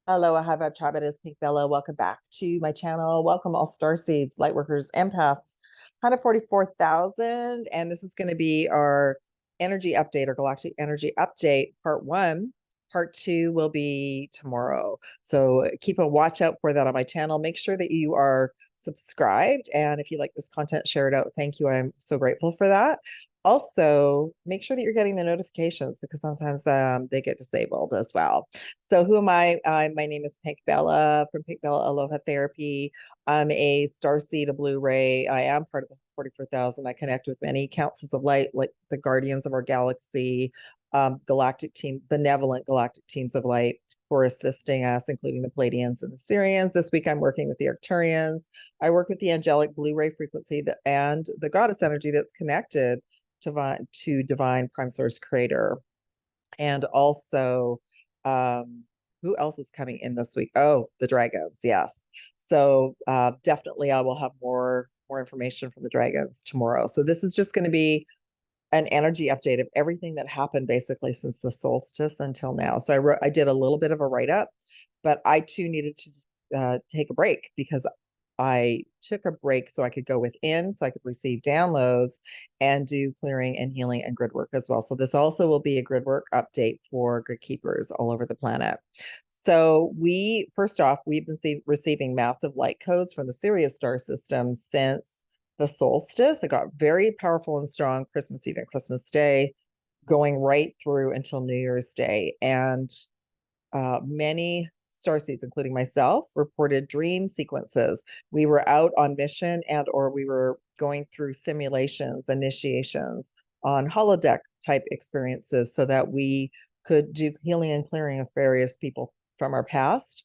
Hello, I have a tribe. It is Pink Bella. Welcome back to my channel. Welcome all Starseeds, Lightworkers, Empaths, 144,000. And this is going to be our energy update, or galactic energy update, part one. Part two will be tomorrow. So keep a watch out for that on my channel. Make sure that you are subscribed. And if you like this content, share it out. Thank you. I'm so grateful for that. Also, make sure that you're getting the notifications because sometimes they get disabled as well. So who am I? My name is Pink Bella from Pink Bella Aloha Therapy. I'm a starseed, a Blu-ray. I am part of the 44,000. I connect with many councils of light, like the guardians of our galaxy, galactic team, benevolent galactic teams of light who are assisting us, including the Pleiadians and the Sirians. This week I'm working with the Arcturians. I work with the angelic Blu-ray frequency and the goddess energy that's connected to divine prime source creator. And also, who else is coming in this week? Oh, the dragons, yes. So definitely I will have more information from the dragons tomorrow. So this is just going to be an energy update of everything that happened basically since the solstice until now. So I did a little bit of a write-up, but I too needed to take a break because I took a break so I could go within, so I could receive downloads and do clearing and healing and grid work as well. So this also will be a grid work update for grid keepers all over the planet. So first off, we've been receiving massive light codes from the Sirius star system since the solstice. It got very powerful and strong Christmas Eve and Christmas Day, going right through until New Year's Day. And many starseeds, including myself, reported dream sequences. We were out on mission or we were going through simulations, initiations on holodeck type experiences so that we could do healing and clearing of various people from our past.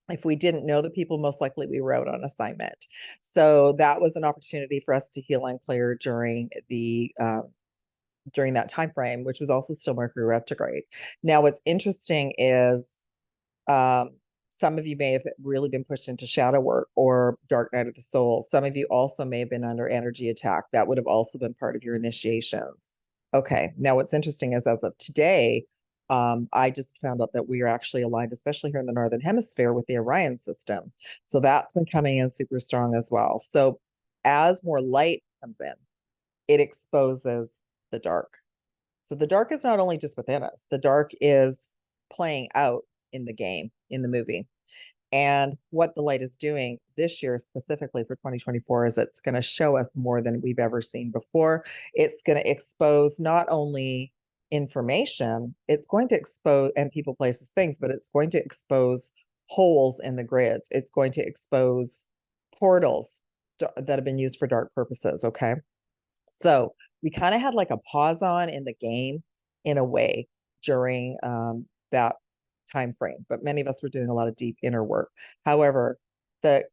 If we didn't know the people, most likely we were out on assignment. So that was an opportunity for us to heal and clear during that time frame, which was also still Mercury retrograde. Now, what's interesting is um, some of you may have really been pushed into shadow work or dark night of the soul. Some of you also may have been under energy attack. That would have also been part of your initiations. Okay. Now, what's interesting is as of today, I just found out that we are actually aligned, especially here in the Northern Hemisphere, with the Orion system. So that's been coming in super strong as well. So as more light comes in, it exposes the dark. So the dark is not only just within us, the dark is playing out in the game, in the movie. And what the light is doing this year, specifically for 2024, is it's going to show us more than we've ever seen before. It's going to expose not only information, it's going to expose, and people, places, things, but it's going to expose holes in the grids. It's going to expose portals that have been used for dark purposes. Okay. So we kind of had like a pause on in the game in a way during that time frame, but many of us were doing a lot of deep inner work. However, the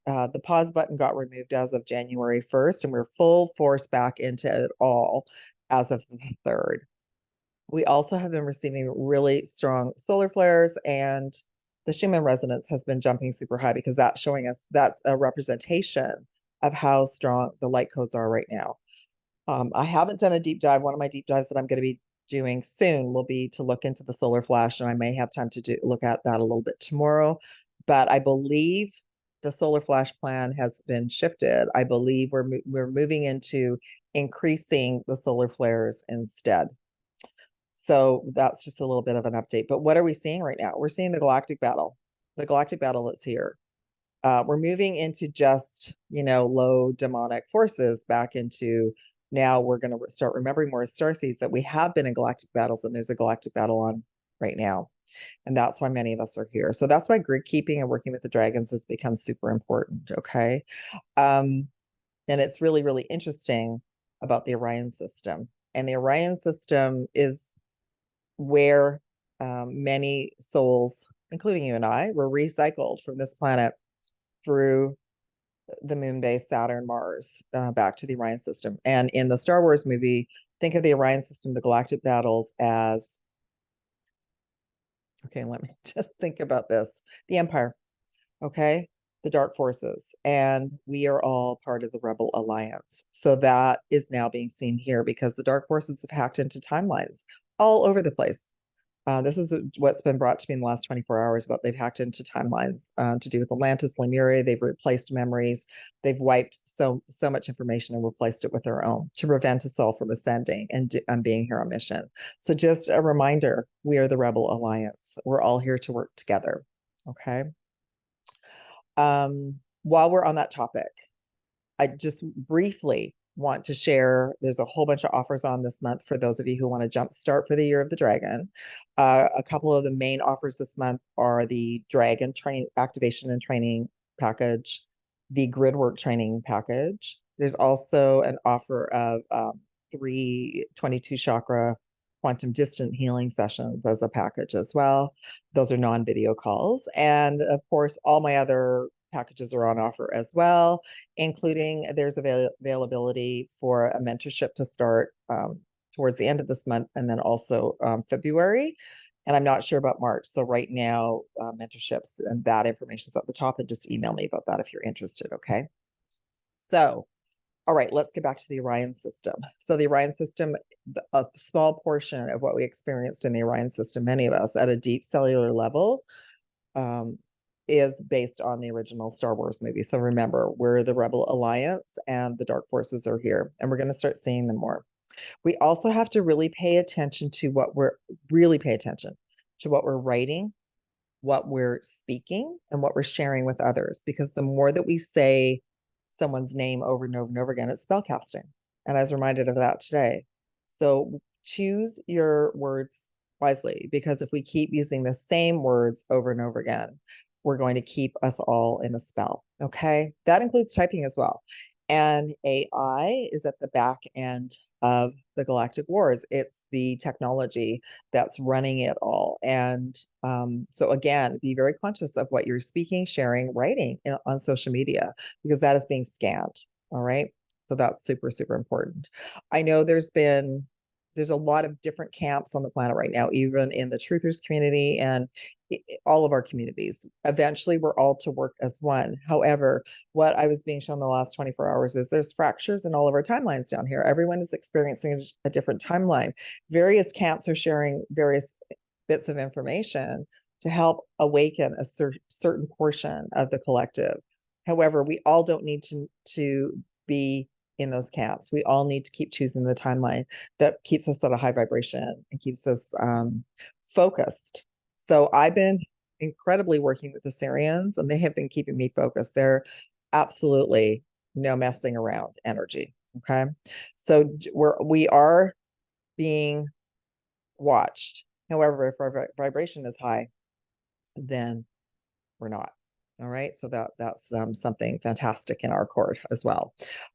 pause button got removed as of January 1st, and we're full force back into it all as of the 3rd. We also have been receiving really strong solar flares, and the Schumann resonance has been jumping super high because that's showing us that's a representation of how strong the light codes are right now. I haven't done a deep dive. One of my deep dives that I'm going to be doing soon will be to look into the solar flash, and I may have time to look at that a little bit tomorrow. But I believe the solar flash plan has been shifted. I believe we're moving into increasing the solar flares instead. So that's just a little bit of an update. But what are we seeing right now? We're seeing the galactic battle. The galactic battle that's here. We're moving into just, low demonic forces back into now we're going to start remembering more as starseeds that we have been in galactic battles, and there's a galactic battle on right now. And that's why many of us are here. So that's why grid keeping and working with the dragons has become super important. Okay. And it's really, really interesting about the Orion system. And the Orion system is where many souls, including you and I, were recycled from this planet through the moon base, Saturn, Mars, back to the Orion system. And in the Star Wars movie, think of the Orion system, the galactic battles, as okay, let me just think about this. The Empire, okay, the dark forces, and we are all part of the Rebel Alliance. So that is now being seen here because the dark forces have hacked into timelines all over the place. This is what's been brought to me in the last 24 hours about they've hacked into timelines to do with Atlantis, Lemuria. They've replaced memories. They've wiped so much information and replaced it with their own to prevent us all from ascending and being here on mission. So just a reminder, we are the Rebel Alliance. We're all here to work together. Okay. While we're on that topic, I just briefly want to share, there's a whole bunch of offers on this month for those of you who want to jumpstart for the Year of the Dragon. A couple of the main offers this month are the Dragon Activation and Training Package, the Gridwork Training Package. There's also an offer of 322 chakra quantum distant healing sessions as a package as well. Those are non-video calls. And of course, all my other packages are on offer as well, including there's availability for a mentorship to start towards the end of this month and then also February. And I'm not sure about March. So right now, mentorships and that information is at the top, and just email me about that if you're interested. Okay. So, all right, let's get back to the Orion system. So the Orion system, a small portion of what we experienced in the Orion system, many of us at a deep cellular level, is based on the original Star Wars movie. So remember, we're the Rebel Alliance and the dark forces are here, and we're going to start seeing them more. We also have to really pay attention to what we're writing, what we're speaking, and what we're sharing with others. Because the more that we say someone's name over and over and over again, it's spellcasting. And I was reminded of that today. So choose your words wisely, because if we keep using the same words over and over again, we're going to keep us all in a spell. Okay. That includes typing as well. And AI is at the back end of the galactic wars. It's the technology that's running it all. And so again, be very conscious of what you're speaking, sharing, writing on social media, because that is being scanned. All right. So that's super, super important. I know there's a lot of different camps on the planet right now, even in the truthers community and all of our communities. Eventually, we're all to work as one. However, what I was being shown the last 24 hours is there's fractures in all of our timelines down here. Everyone is experiencing a different timeline. Various camps are sharing various bits of information to help awaken a certain portion of the collective. However, we all don't need to be in those camps. We all need to keep choosing the timeline that keeps us at a high vibration and keeps us focused. So I've been incredibly working with the Syrians, and they have been keeping me focused. They're absolutely no messing around energy. Okay. So we are being watched. However, if our vibration is high, then we're not. All right, so that's something fantastic in our court as well.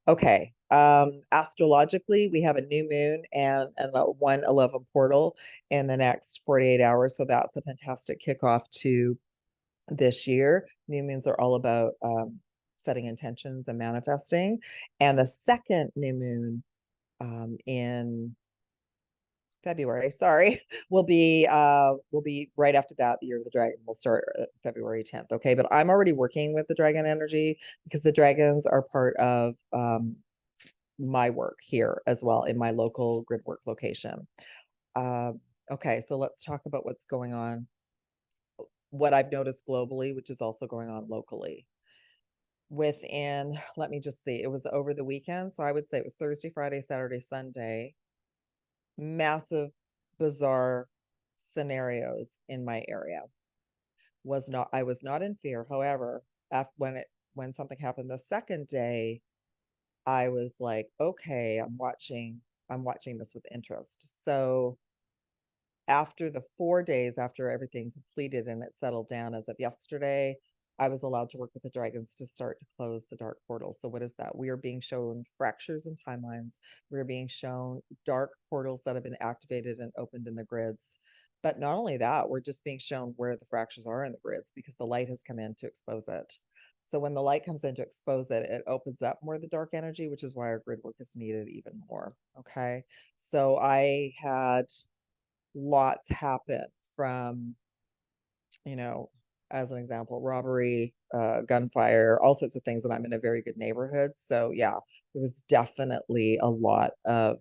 Okay, astrologically, we have a new moon and a 111 portal in the next 48 hours. So that's a fantastic kickoff to this year. New moons are all about setting intentions and manifesting. And the second new moon in February, sorry, will be right after that. The Year of the Dragon will start February 10th. Okay, but I'm already working with the dragon energy because the dragons are part of my work here as well in my local Gridwork location. Okay, so let's talk about what's going on, what I've noticed globally, which is also going on locally. Within, let me just see, it was over the weekend, so I would say it was Thursday, Friday, Saturday, Sunday. Massive, bizarre scenarios in my area. I was not in fear. However, when something happened the second day, I was like, okay, I'm watching this with interest. So after the 4 days after everything completed and it settled down as of yesterday, I was allowed to work with the dragons to start to close the dark portals. So what is that? We are being shown fractures in timelines. We're being shown dark portals that have been activated and opened in the grids. But not only that, we're just being shown where the fractures are in the grids because the light has come in to expose it. So when the light comes in to expose it, it opens up more of the dark energy, which is why our grid work is needed even more. Okay. So I had lots happen from, you know, as an example, robbery, gunfire, all sorts of things. And I'm in a very good neighborhood. So yeah, there was definitely a lot of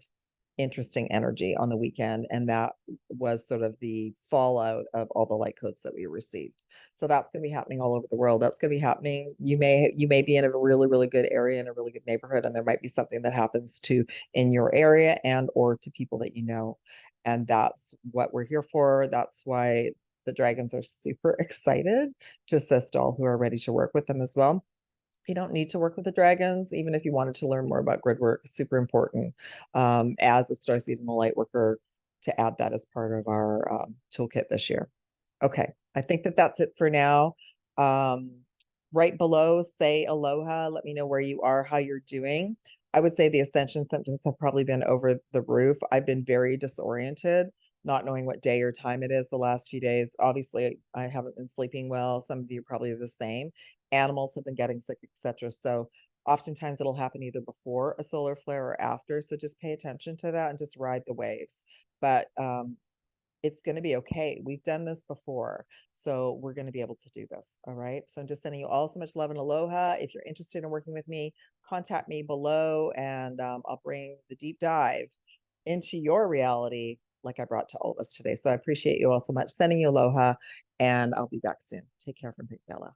interesting energy on the weekend, and that was sort of the fallout of all the light codes that we received. So that's going to be happening all over the world. That's going to be happening. You may be in a really, really good area in a really good neighborhood, and there might be something that happens to in your area and or to people that you know. And that's what we're here for. That's why the dragons are super excited to assist all who are ready to work with them as well. You don't need to work with the dragons, even if you wanted to learn more about grid work. Super important as a starseed and a light worker to add that as part of our toolkit this year. Okay, I think that that's it for now. Um, right below, say aloha. Let me know where you are, how you're doing. I would say the ascension symptoms have probably been over the roof. I've been very disoriented, not knowing what day or time it is the last few days. Obviously, I haven't been sleeping well. Some of you probably the same. Animals have been getting sick, etc. So oftentimes it'll happen either before a solar flare or after. So just pay attention to that and just ride the waves. But it's going to be okay. We've done this before. So we're going to be able to do this. All right. So I'm just sending you all so much love and aloha. If you're interested in working with me, contact me below and I'll bring the deep dive into your reality like I brought to all of us today. So I appreciate you all so much. Sending you aloha and I'll be back soon. Take care from Big Bella.